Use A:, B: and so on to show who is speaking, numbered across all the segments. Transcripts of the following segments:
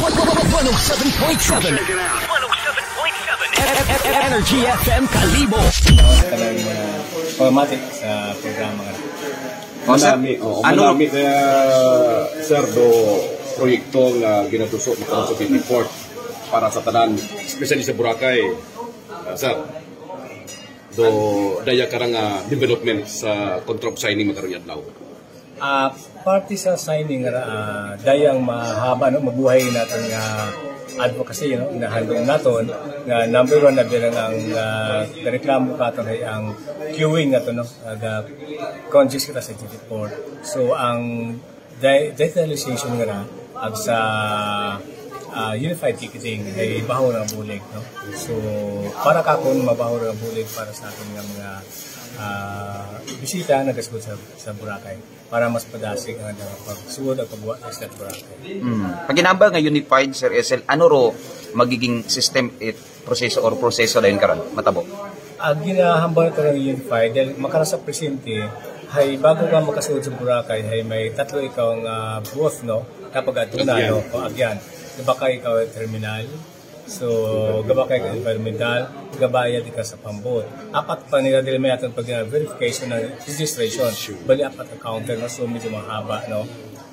A: 107.7 Energy FM Kalibo.
B: Talagang formatic sa programa nga.
C: Marami kaya sir do proyekto nga ginatusok ni Council 54 para sa tanan, especially sa Boracay. Sir, do daya karang development sa contract signing makarong adlaw.
B: Party sa signing dayang mahaba no mabuhay natin nga advocacy no inahandong naton nga number 1 na bilang ang reklamo katon ay ang queuing nato no the conscious kita sa GT4. So ang digitalization nga ag sa unified ticketing ay bahaw ng bulig no. So para kakon mabahaw ng bulig para sa atin nga mga bisita na gasgod sa Boracay para mas padasig ang pagsuod at pagbuhat sa Boracay.
D: Pag ginaba nga unified Sir SL, ano ro magiging system proseso dayon karon matabo?
B: Ang ginahambal ito ng unified dahil makara sa presidente ay bago ka makasuod sa Boracay ay may tatlo ikaw ang booth no kapag aduna no o agyan. Diba ka ikaw terminal? So, gaba kay environmental, gabaya di ka sa pambot. Apat pa nila dili may atong pag-verification ng registration. Bali apat ang counter na so medyo mahaba, no?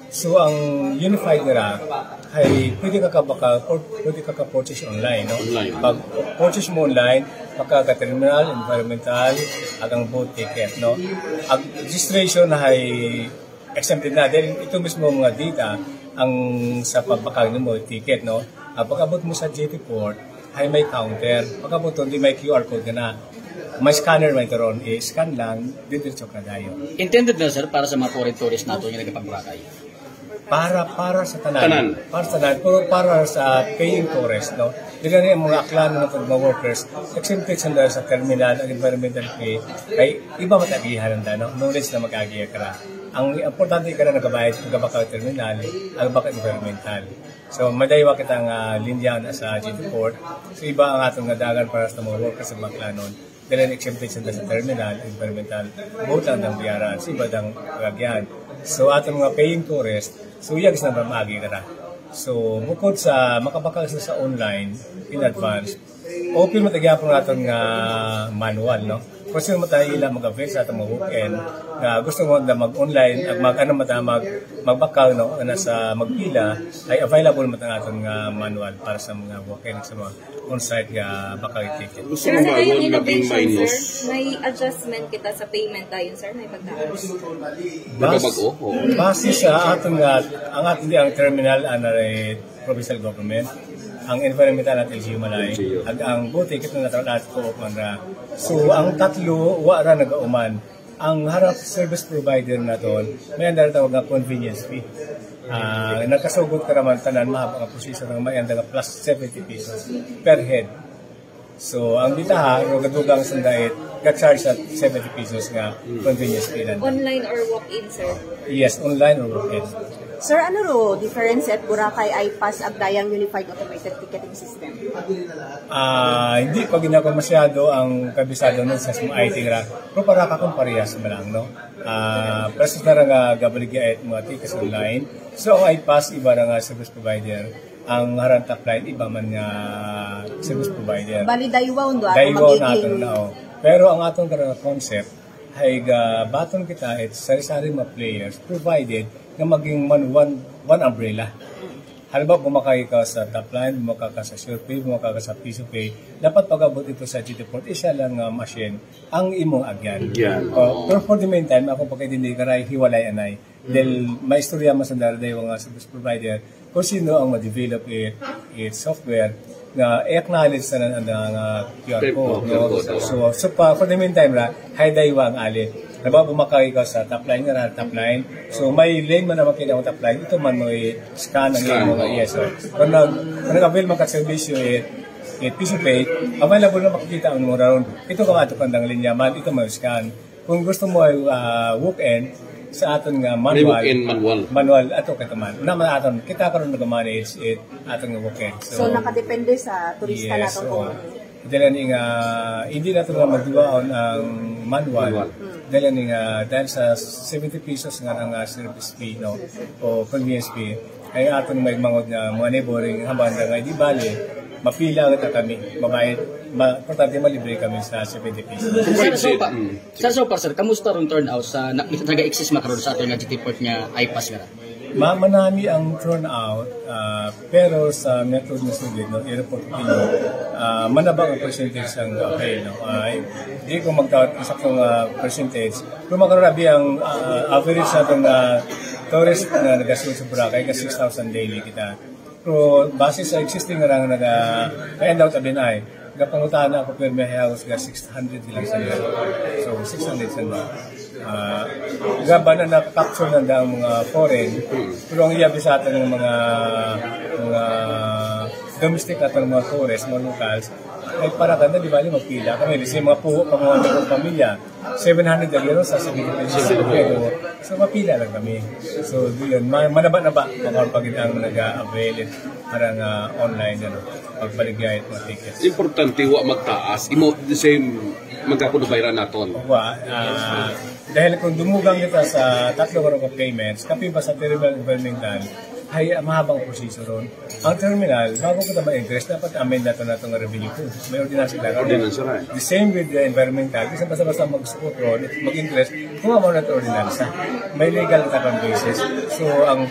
B: So, ang unified nila ay pwede ka purchase online, no? Pag purchase mo online, maka-terminal, environmental, agang boat ticket, no? Ang registration ay exempted na. Dahil ito mismo mga data ang sa pagbakag mo ticket, no? Pag-abot mo sa JP Port, ay may counter. Pag-abot doon, di may QR code ka na. May scanner may karoon, i-scan lang, dito ka dayo.
E: Intended na sir para sa mga foreign tourists nato yung nagpag-Boracay?
B: Para sa tanan. Para sa tanan. Pero para sa paying tourists, no? Dila na yung mga aklano ng mga workers, exempted sa terminal, ang environmental fee, ay iba matagihan na, no? Knowledge na mag-agiya ka na. Ang importante ka na nagabayad kung gabaka terminal, ang baka environmental. So, madaywa kitang linya na sa GT Port. So, iba ang atong nadagan para sa mga workers sa Baclanon. Dahil exempted sa terminal, environmental, both lang ng biyaran, sa iba ng kagyan. So, atong mga paying tourists, so, yagis na mamagi ka na. So, bukod sa makabakal sa online, in advance, open matagyapon natin nga manual, no? Kung sino matahila mag-avail sa atong weekend na gusto mo na mag-online at magbakal no na sa magpila ay available matang atong manual para sa mga weekend sa mga on-site nga bakal ticket.
C: Gusto mo mawon maging minus.
F: May adjustment kita sa payment tayo sir, may pagkaan.
B: Base sa atong ang ating ang terminal anay provincial government ang environmental at LGU Malay at ang buti kita na lahat ko man. So ang tatlo wala nagauman ang harap service provider na doon may andar tawag nga convenience fee. Nakasugot ka naman tanan mahaba nga proseso ng may andar plus 70 pesos per head. So ang bitaha rogadugang sandait ga-charge at 70 pesos nga convenience fee lang.
F: Online or walk-in sir?
B: Yes, online or walk-in.
G: Sir, ano ro difference at Boracay iPass ag dayang unified automated ticketing system?
B: Hindi pa ginagawa masyado ang kabisado nun sa mga IT ra. Pero para kakong parehas ba lang, no? Present na nga gabaligya at mga tickets online. So ang iPass, iba na nga service provider. Ang harang top line, iba man nga service provider.
G: Bali, daywaw ndo
B: daywaw natin na, Pero ang atong concept, ay baton kita at sari-sari mga players provided na maging one umbrella. Halimbawa, bumakay ka sa top line, bumakay ka sa SurePay, bumakay ka sa Piso Pay, dapat pag-abot ito sa GT Port, isa lang machine ang imong agyan. Pero for the meantime, ako pagkaitindi ka rin, hiwalay anay. Dahil may istorya masandara dahil mga service provider kung sino ang ma-develop software na i-acknowledge na ang QR code. So for the meantime, hay-daywa ang alit. Halimbawa, bumakay ka sa top line nga top line. So, may lane man naman kayo ng top line. Ito man mo i-scan ang iyong mga ESO. Kung nag-avail man ka-servisyo Piso Pay, available na makikita ang mga round. Ito ka ato kandang linya man, ito mo scan. Kung gusto mo walk-in, sa aton nga manual ato kita man naman aton kita karon nag-manage aton nga walk-in.
G: So nakadepende sa turista naton kung
B: dahil nga hindi nato nga magduwaon ang manual. Dahil sa 70 pesos nga ang service fee no o convenience fee ay atong may mangod nga mga neighboring hambanda nga di bali mapila kita kami mabayad importante malibre kami sa 70 pesos.
E: Sir, so far, sir, kamusta ron turnout sa nag-exist makaroon sa ato nga GT port nga iPass nga?
B: Manami ang turnout pero sa Metro na Sulit no airport Pino manabang ang percentage ang okay no hindi ko magtawag sa percentage kung magkarabi ang average sa itong tourist na nagasunod sa Boracay ka 6,000 daily kita. Pero base sa existing nga nag-end out abin ay kapangutahan na ako pero may house ka 600 lang sa year. So 600 sa na. Gaba na nakapacture na ang mga foreign pero ang iyabi sa atin ng mga domestic natin mga tourists, mga locals ay para ganda, di ba, magpila kami. Kasi mga puho pa mga ng pamilya 700 agero sa 70 pesos pero so mapila lang kami. So yun, manaba-naba pag ang nag-avail it parang online pagbaligay at mga tickets.
C: Importante wa magtaas imo the same magkakunubayran naton.
B: Dahil kung dumugang kita sa 3 araw ka payments kapi pa sa terminal environmental ay mahabang proseso ron. Ang terminal, bago ko na ma-interest, dapat amend natin na itong revenue ko. May ordinance lang. The same with the environmental. Kasi basta-basta mag-support ron, mag-interest, kung mo na ito ordinance. May legal na basis. So, ang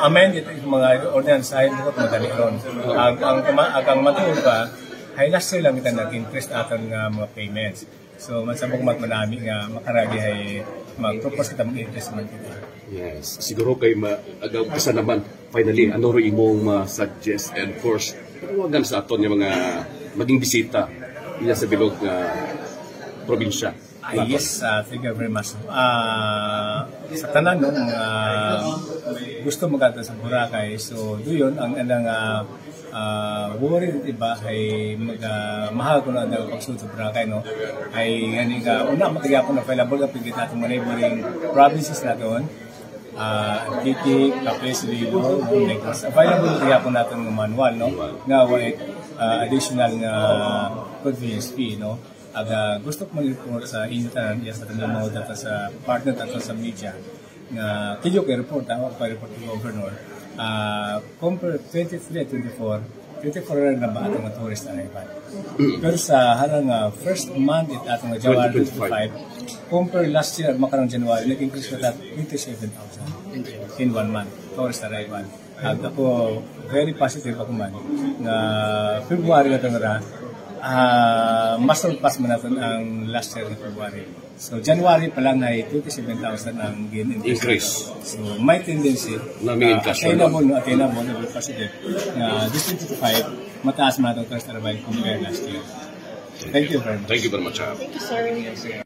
B: amend yung mga ordinance ay bukot madali ron. Ang matuod pa, ay last year lang kita nag-interest natin ng mga payments. So, masabog magmanami nga makaragi ay mag-propose kita mag-interest man kita.
C: Yes, siguro kay agaw isa naman finally ano ro imong suggest and force tawagan sa aton yung mga maging bisita niya sa bilog nga probinsya.
B: Yes, thank you very much. Sa tanan no, gusto magata sa Boracay, so doon ang worry iba ay mahal ko na ang pagsunod sa Boracay no ay ngani nga una matagya ko na available ka pigit natin mga neighboring provinces natin. Tiki, Capiz, Libo, Negros. Available kaya po natin ng manual, no? Nga, additional nga convenience fee, no? Gusto ko mag-report sa inyo tanan, sa tanong mga data sa partner at sa media, nga kiyo kay report, ako pa report ng governor. Compare 23-24 na ba atong tourist arrival. Pero sa harang first month atong January 25, compare last year makarang January, nag-increase na 27,000 in 1 month tourist arrival. At ako very positive ako man na February na ito mas surpass man natin ang last year na February. So January pa lang ay 27,000 ang increase. So may tendency attainable positive na this 2025 mataas man itong tourist arrival compare last year. Thank you very much.
C: Thank you very much.
G: Thank you, sir.